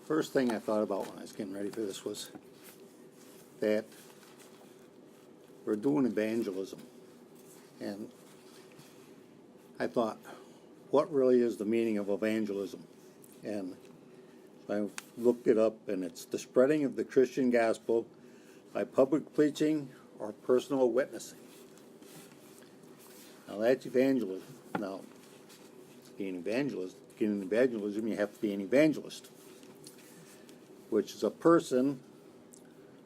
First thing I thought about when I was getting ready for this was that we're doing evangelism. And I thought, what really is the meaning of evangelism? And I looked it up, and it's the spreading of the Christian gospel by public preaching or personal witnessing. Now that's evangelism. Now, being an evangelist, getting evangelism, you have to be an evangelist, which is a person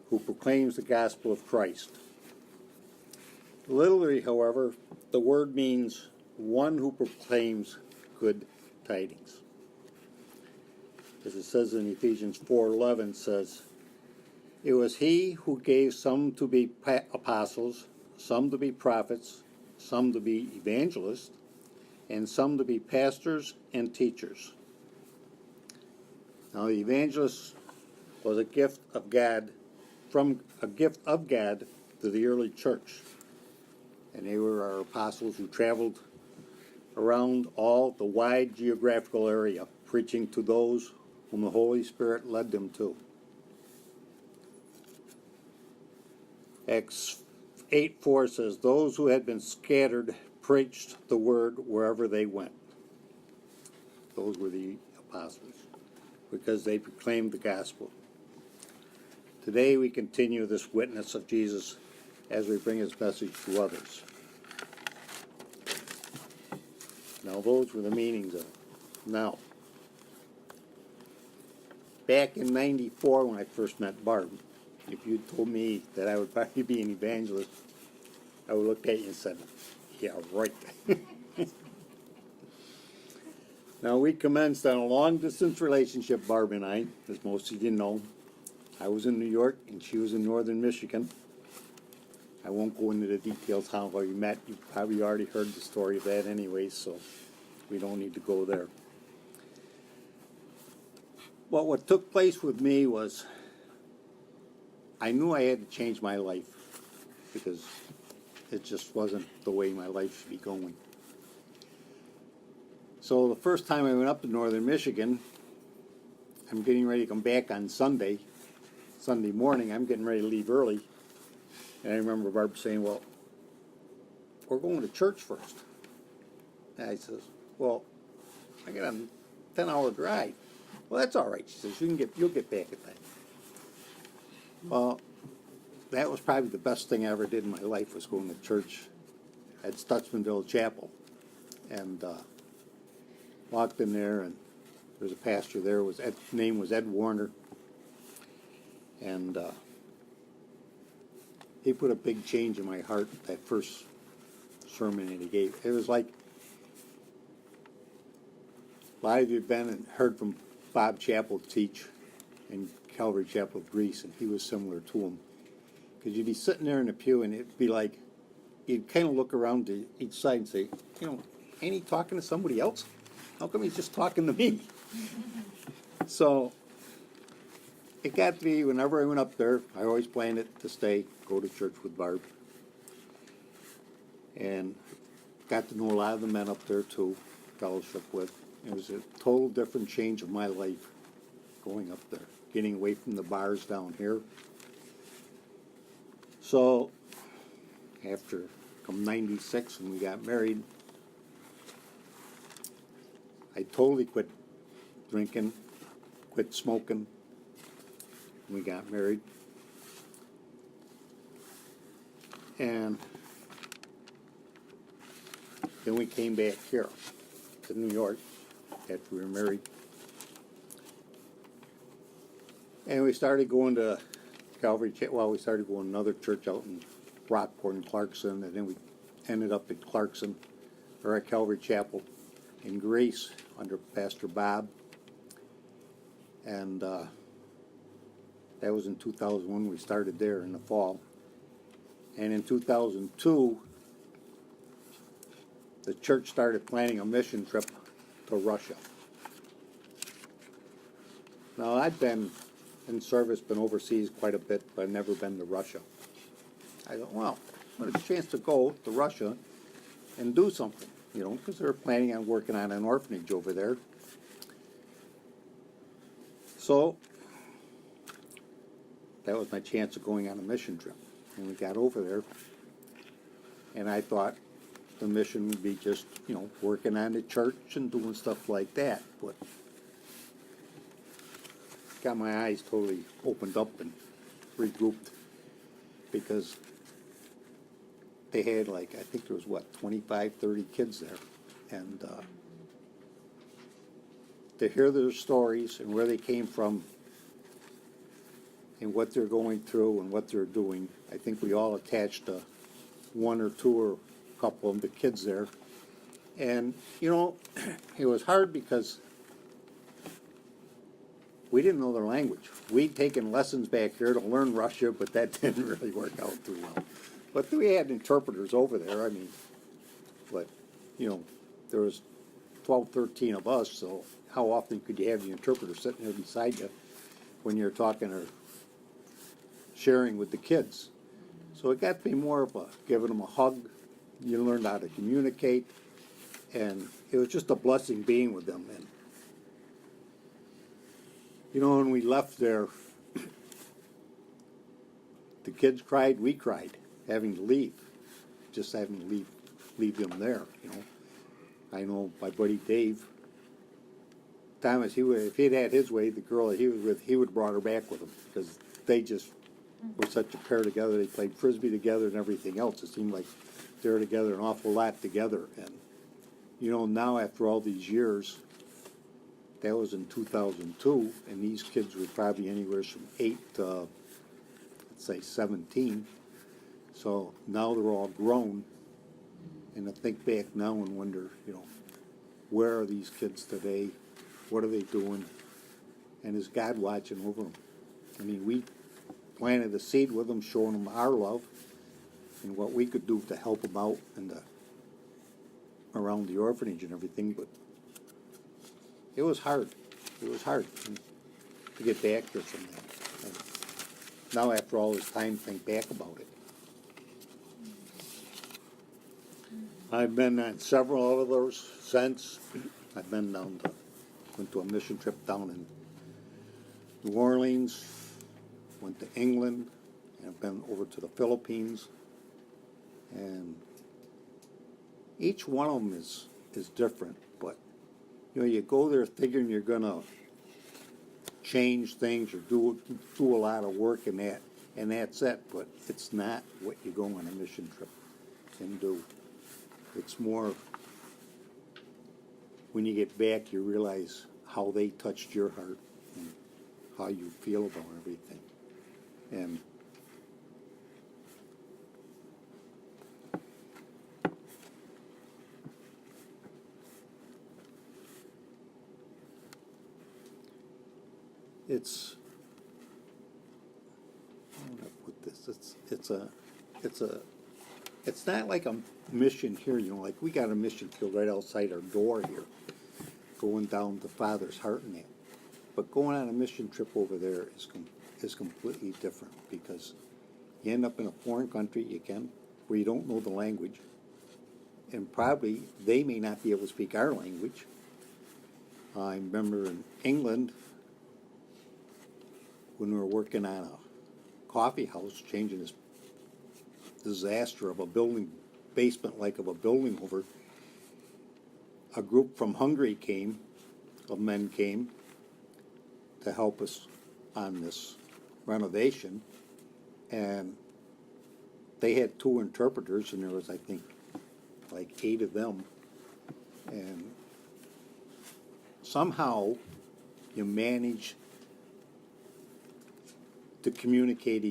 who proclaims the gospel of Christ. Literally, however, the word means one who proclaims good tidings. As it says in Ephesians 4:11, says, "It was he who gave some to be apostles, some to be prophets, some to be evangelists, and some to be pastors and teachers." Now, the evangelist was a gift of God, to the early church. And they were our apostles who traveled around all the wide geographical area, preaching to those whom the Holy Spirit led them to. Acts 8:4 says, "Those who had been scattered preached the word wherever they went." Those were the apostles, because they proclaimed the gospel. Today we continue this witness of Jesus as we bring his message to others. Now those were the meanings of it. Now, back in '94 when I first met Barb, if you told me that I would probably be an evangelist, I would look at you and said, yeah, right. Now we commenced on a long-distance relationship, Barb and I, as most of you know. I was in New York and she was in northern Michigan. I won't go into the details how we met. You probably already heard the story of that anyway, so we don't need to go there. But what took place with me was I knew I had to change my life because it just wasn't the way my life should be going. So the first time I went up to northern Michigan, I'm getting ready to come back on Sunday morning. I'm getting ready to leave early. And I remember Barb saying, "Well, we're going to church first." And I says, "Well, I got a 10-hour drive." "Well, that's all right," she says. You'll get back at that. Well, that was probably the best thing I ever did in my life, was going to church at Stutzmanville Chapel. And walked in there, and there was a pastor there. His name was Ed Warner. And he put a big change in my heart that first sermon that he gave. It was like, a lot of you have been and heard from Bob Chappell teach in Calvary Chapel of Greece, and he was similar to him. Because you'd be sitting there in the pew, and it'd be like, you'd kind of look around to each side and say, ain't he talking to somebody else? How come he's just talking to me? So it got to be, whenever I went up there, I always planned it to go to church with Barb. And got to know a lot of the men up there too, fellowship with. It was a total different change of my life going up there, getting away from the bars down here. So after come '96 when we got married, I totally quit drinking, quit smoking. We got married. And then we came back here to New York after we were married. And we started going to Calvary, we started going to another church out in Rockport and Clarkson, and then we ended up at Calvary Chapel in Grace under Pastor Bob. And that was in 2001. We started there in the fall. And in 2002, the church started planning a mission trip to Russia. Now, I'd been in service, been overseas quite a bit, but I've never been to Russia. I thought, well, what a chance to go to Russia and do something, you know, because they were planning on working on an orphanage over there. So that was my chance of going on a mission trip. And we got over there, and I thought the mission would be just, working on the church and doing stuff like that. But got my eyes totally opened up and regrouped, because they had, I think there was 25, 30 kids there. And to hear their stories and where they came from and what they're going through and what they're doing, I think we all attached one or two or a couple of the kids there. And, it was hard because we didn't know their language. We'd taken lessons back here to learn Russia, but that didn't really work out too well. But we had interpreters over there, but, there was 12, 13 of us, so how often could you have the interpreter sitting there beside you when you're talking or sharing with the kids? So it got to be more of giving them a hug. You learned how to communicate, and it was just a blessing being with them. And when we left there, the kids cried, we cried, having to leave, just having to leave them there. I know my buddy Dave Thomas, if he'd had his way, the girl that he was with, he would have brought her back with him, because they just were such a pair together. They played Frisbee together and everything else. It seemed like they were together an awful lot together. And, now after all these years, that was in 2002, and these kids were probably anywhere from 8 to, let's say, 17. So now they're all grown. And I think back now and wonder, where are these kids today? What are they doing? And is God watching over them? We planted a seed with them, showing them our love and what we could do to help them out and around the orphanage and everything. But it was hard. It was hard to get back here from that. And now, after all this time, think back about it. I've been on several of those since. I've been went to a mission trip down in New Orleans, went to England, and I've been over to the Philippines. And each one of them is different, but you go there thinking you're gonna change things or do a lot of work in that, and that's it. But it's not what you go on a mission trip and do. It's more, when you get back, you realize how they touched your heart and how you feel about everything. And it's, how do I put this? It's not like a mission here, like we got a mission field right outside our door here, going down to Father's heart and that. But going on a mission trip over there is completely different, because you end up in a foreign country, where you don't know the language, and probably they may not be able to speak our language. I remember in England, when we were working on a coffee house, changing this disaster of a basement of a building over, a group from Hungary of men came to help us on this renovation, and they had 2 interpreters, and there was, I think, 8 of them, and somehow you manage to communicate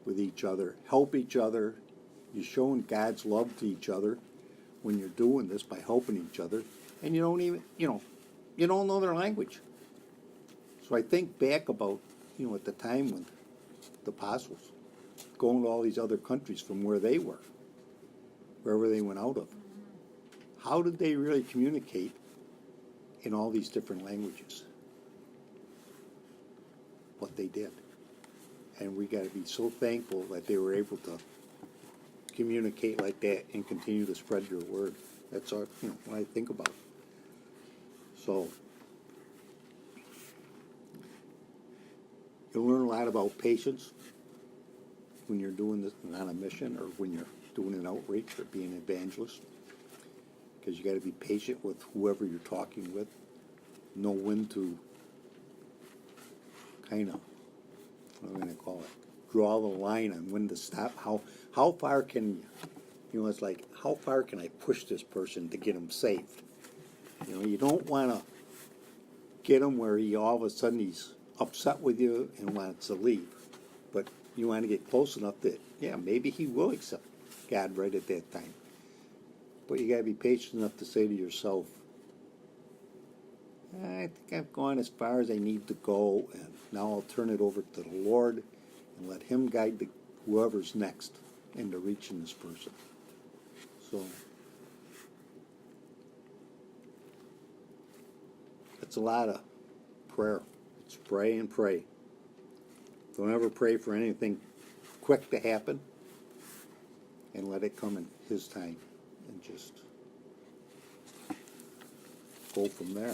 with each other, help each other. You're showing God's love to each other when you're doing this by helping each other, and you don't even, you don't know their language. So I think back about, at the time when the apostles going to all these other countries from where they were, wherever they went out of. How did they really communicate in all these different languages? What they did. And we got to be so thankful that they were able to communicate like that and continue to spread your word. That's all, what I think about. So lot about patience when you're doing this on a mission or when you're doing an outreach or being an evangelist. Because you got to be patient with whoever you're talking with. Know when to kind of, what am I going to call it? Draw the line on when to stop. How far can you, it's like, how far can I push this person to get him saved? You don't want to get him where he all of a sudden he's upset with you and wants to leave. But you want to get close enough that, yeah, maybe he will accept God right at that time. But you got to be patient enough to say to yourself, I think I've gone as far as I need to go, and now I'll turn it over to the Lord and let Him guide whoever's next into reaching this person. So it's a lot of prayer. It's pray and pray. Don't ever pray for anything quick to happen, and let it come in His time, and just go from there.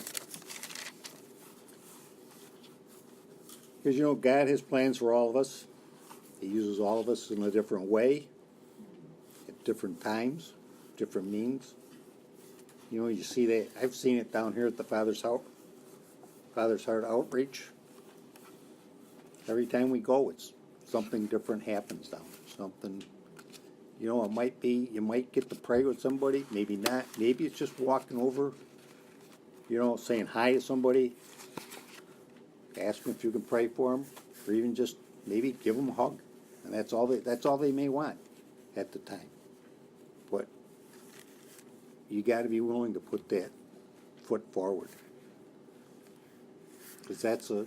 Because God has plans for all of us. He uses all of us in a different way, at different times, different means. You see that. I've seen it down here at the Father's Heart Outreach. Every time we go, it's something different happens down there. Something, it might be, you might get to pray with somebody, maybe not. Maybe it's just walking over, saying hi to somebody, ask them if you can pray for them, or even just maybe give them a hug. And that's all they may want at the time. But you got to be willing to put that foot forward. Because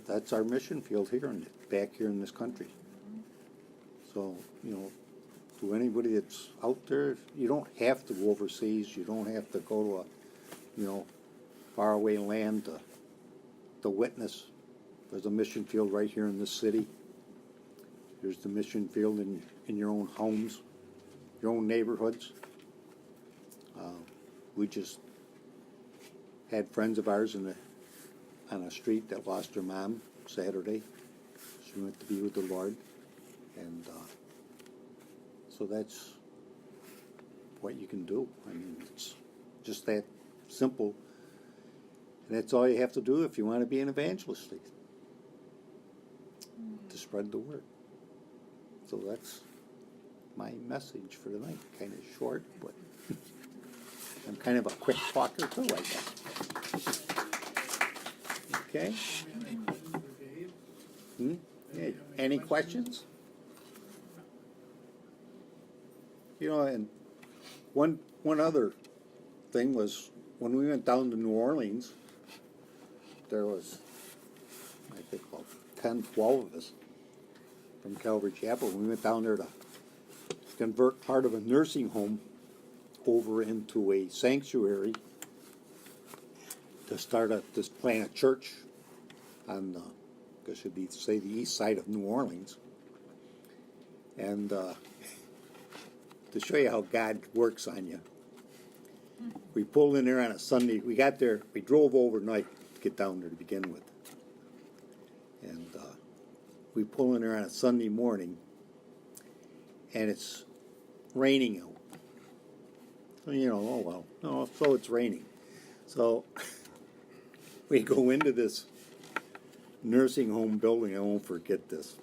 that's our mission field here back here in this country. So, to anybody that's out there, you don't have to go overseas. You don't have to go to a, faraway land to witness. There's a mission field right here in this city. There's the mission field in your own homes, your own neighborhoods. We just had friends of ours on a street that lost her mom Saturday. She went to be with the Lord. And so that's what you can do. I mean, it's just that simple. And that's all you have to do if you want to be an evangelist, to spread the word. So that's my message for tonight. Kind of short, but I'm kind of a quick talker too, I guess. Okay? Hey, any questions? And one other thing was when we went down to New Orleans, there was, I think, about 10, 12 of us from Calvary Chapel. We went down there to convert part of a nursing home over into a sanctuary to plant a church on, I guess it'd be, say, the east side of New Orleans. And to show you how God works on you, we pulled in there on a Sunday. We got there, we drove overnight to get down there to begin with. And we pull in there on a Sunday morning, and it's raining out. So it's raining. So we go into this nursing home building. I won't forget this.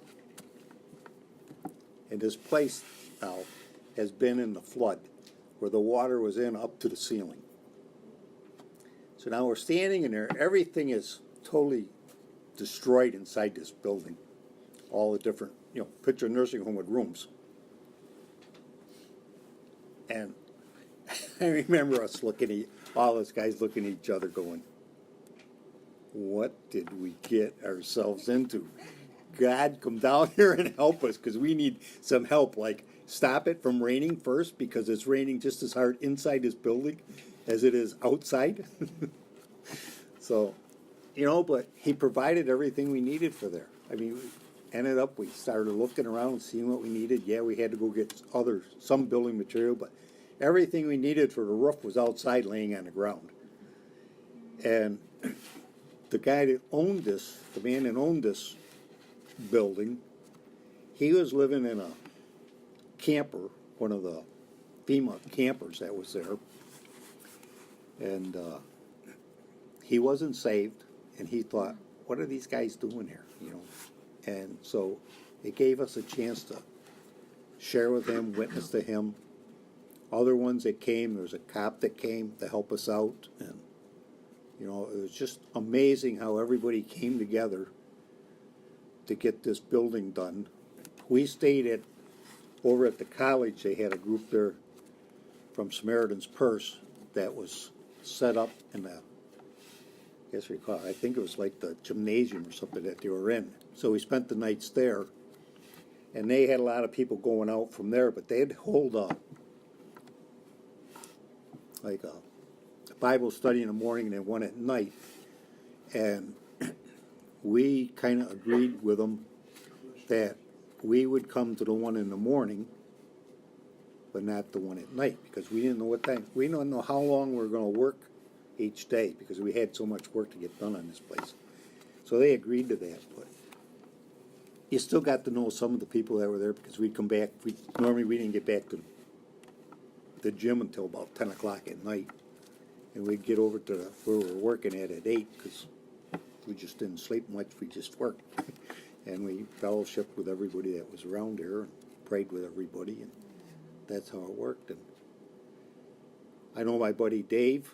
And this place now has been in the flood, where the water was in up to the ceiling. So now we're standing in there. Everything is totally destroyed inside this building. All the different, picture a nursing home with rooms. And I remember us all those guys looking at each other going, what did we get ourselves into? God, come down here and help us, because we need some help. Like, stop it from raining first, because it's raining just as hard inside this building as it is outside. So, but He provided everything we needed for there. I mean, we started looking around and seeing what we needed. Yeah, we had to go get some building material, but everything we needed for the roof was outside laying on the ground. And the guy that owned this, the man that owned this building, he was living in a camper, one of the FEMA campers that was there, and he wasn't saved, and he thought, what are these guys doing here, you know? And so it gave us a chance to share with him, witness to him. Other ones that came, there was a cop that came to help us out, and you know, it was just amazing how everybody came together to get this building done. We stayed over at the college. They had a group there from Samaritan's Purse that was set up in the, I think it was like the gymnasium or something that they were in. So we spent the nights there, and they had a lot of people going out from there, but they'd hold up like a Bible study in the morning and then one at night. And we kind of agreed with them that we would come to the one in the morning, but not the one at night, because we didn't know what time, we didn't know how long we were going to work each day, because we had so much work to get done on this place. So they agreed to that, but you still got to know some of the people that were there, because we'd come back, normally we didn't get back to the gym until about 10 o'clock at night, and we'd get over to where we were working at 8, because we just didn't sleep much, we just worked. And we fellowshiped with everybody that was around here, and prayed with everybody, and that's how it worked. And I know my buddy Dave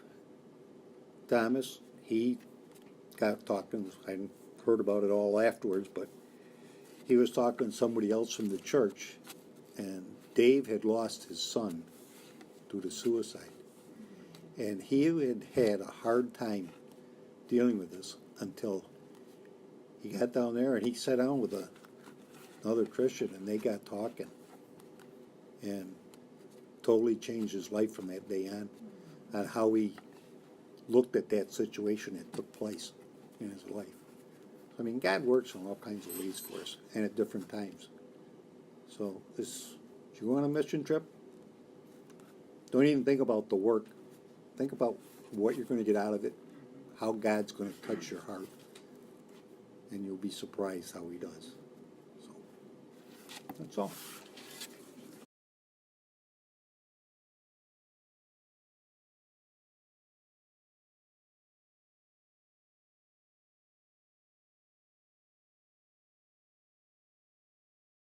Thomas, he got talking, I heard about it all afterwards, but he was talking to somebody else from the church, and Dave had lost his son due to suicide. And he had a hard time dealing with this until he got down there and he sat down with another Christian, and they got talking, and totally changed his life from that day on how he looked at that situation that took place in his life. I mean, God works in all kinds of ways for us and at different times. So if you go on a mission trip, don't even think about the work. Think about what you're going to get out of it, how God's going to touch your heart, and you'll be surprised how he does. So that's all.